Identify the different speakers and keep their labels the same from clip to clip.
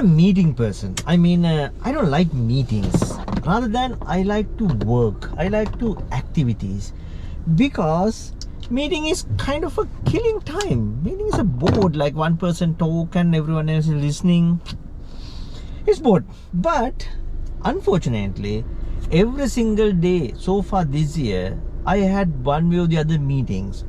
Speaker 1: a meeting person. I mean, I don't like meetings. Rather than I like to work. I like to activities. Because meeting is kind of a killing time. Meeting is a bored, like one person talk and everyone else is listening. It's bored. But unfortunately, every single day so far this year, I had one way or the other meetings.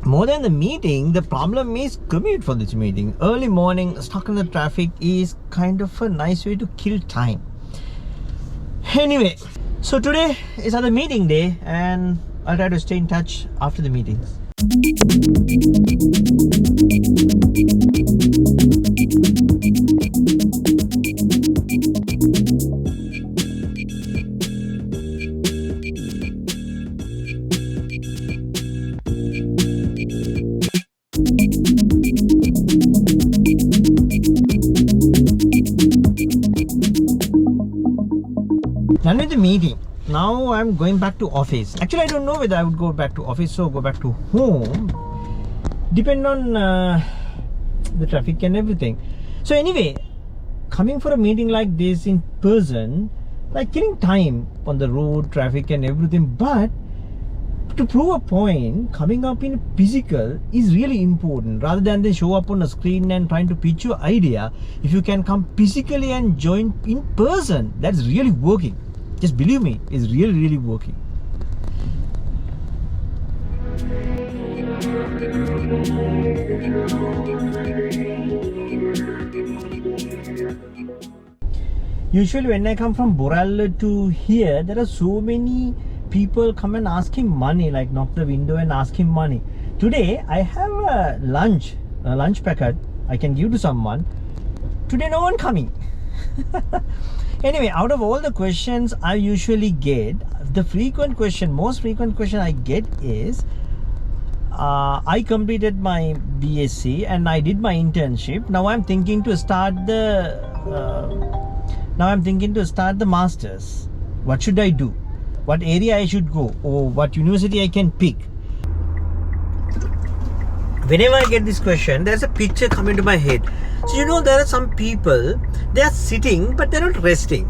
Speaker 1: More than the meeting, the problem is commute for this meeting. Early morning, stuck in the traffic is kind of a nice way to kill time. Anyway, so today is another meeting day and I'll try to stay in touch after the meetings. Done with the meeting. Now I'm going back to office. Actually, I don't know whether I would go back to office or go back to home. Depend on the traffic and everything. So anyway, coming for a meeting like this in person, like killing time on the road, traffic and everything. But to prove a point, coming up in physical is really important. Rather than they show up on a screen and trying to pitch your idea, if you can come physically and join in person, that's really working. Just believe me, it's really working. Usually when I come from Boralla to here, there are so many people come and ask him money, like knock the window and ask him money. Today I have a lunch packet I can give to someone. Today no one coming. Anyway, out of all the questions I usually get, the most frequent question I get is, I completed my BSc and I did my internship. Now I'm thinking to start the masters. What should I do? What area I should go, or what university I can pick? Whenever I get this question, there's a picture coming to my head. So there are some people, they are sitting but they're not resting.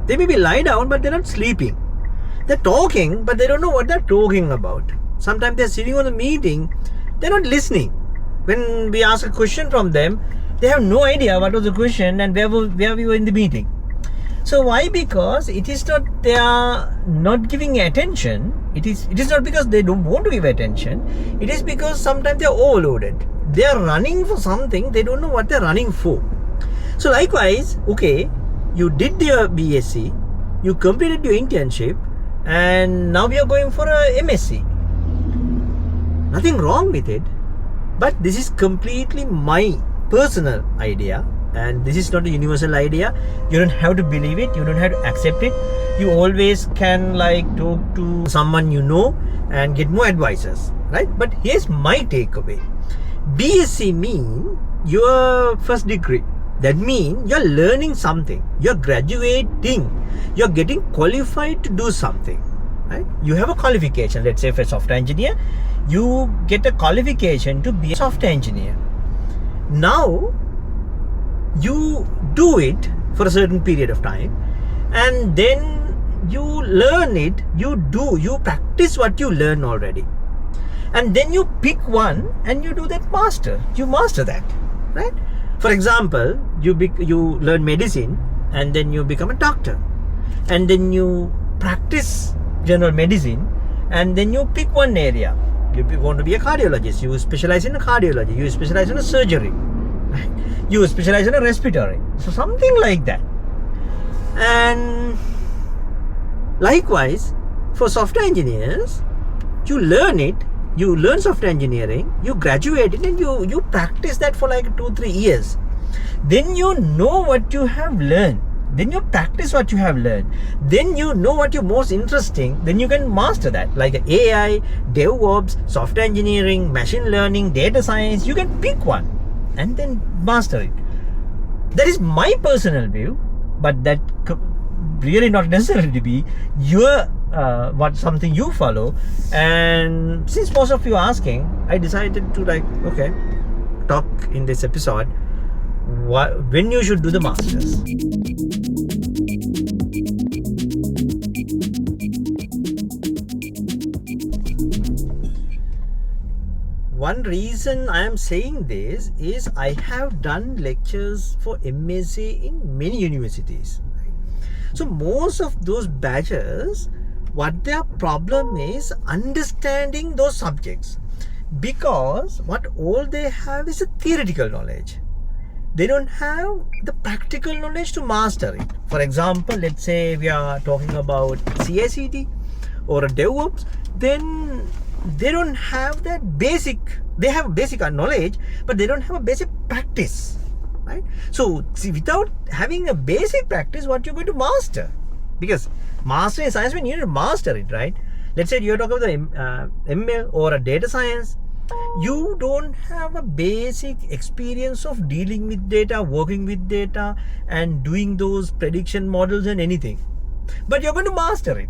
Speaker 1: They may be lie down but they're not sleeping. They're talking but they don't know what they're talking about. Sometimes they're sitting on a meeting, they're not listening. When we ask a question from them, they have no idea what was the question and where we were in the meeting. So why? Because it is not they are not giving attention. It is not because they don't want to give attention. It is because sometimes they are overloaded. They are running for something, they don't know what they are running for. So likewise, okay, you did your BSc, you completed your internship, and now we are going for a MSc. Nothing wrong with it, but this is completely my personal idea. And this is not a universal idea. You don't have to believe it, you don't have to accept it. You always can talk to someone you know and get more advices, right? But here's my takeaway. BSc means your first degree. That means you're learning something, you're graduating, you're getting qualified to do something, right? You have a qualification. Let's say for a software engineer, you get a qualification to be a software engineer. Now you do it for a certain period of time, and then you learn it, you practice what you learn already, and then you pick one and you do that you master that, right? For example, you learn medicine and then you become a doctor, and then you practice general medicine, and then you pick one area. You want to be a cardiologist, you specialize in cardiology, you specialize in surgery, you specialize in a respiratory, so something like that. And likewise for software engineers, you learn software engineering, you graduate it, and you practice that for 2-3 years. Then you know what you have learned, then you practice what you have learned, then you know what you're most interesting, then you can master that, like AI, DevOps, software engineering, machine learning, data science. You can pick one and then master it. That is my personal view, but that really not necessarily to be your something you follow. And since most of you are asking, I decided to talk in this episode when you should do the masters. One reason I am saying this is I have done lectures for MSc in many universities. So most of those batches, what their problem is understanding those subjects, because what all they have is a theoretical knowledge. They don't have the practical knowledge to master it. For example, let's say we are talking about CI/CD or a DevOps, then they don't have that basic. They have basic knowledge, but they don't have a basic practice, right? So see, without having a basic practice, what you're going to master? Because mastering science, when you need to master it, right? Let's say you're talking about the ML or a data science. You don't have a basic experience of dealing with data, working with data, and doing those prediction models and anything. But you're going to master it.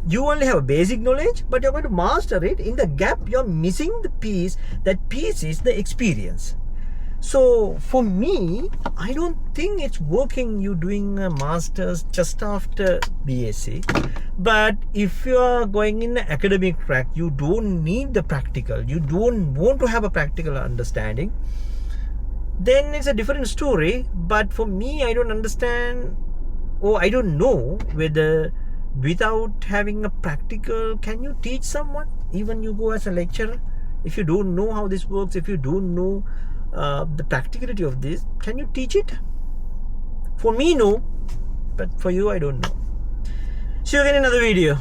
Speaker 1: You only have a basic knowledge, but you're going to master it. In the gap, you're missing the piece. That piece is the experience. So for me, I don't think it's working you doing a master's just after BSc. But if you are going in the academic track, you don't need the practical. You don't want to have a practical understanding. Then it's a different story. But for me, I don't understand, or I don't know whether without having a practical, can you teach someone? Even you go as a lecturer, if you don't know how this works, if you don't know the practicality of this, can you teach it? For me, no. But for you, I don't know. See you again in another video.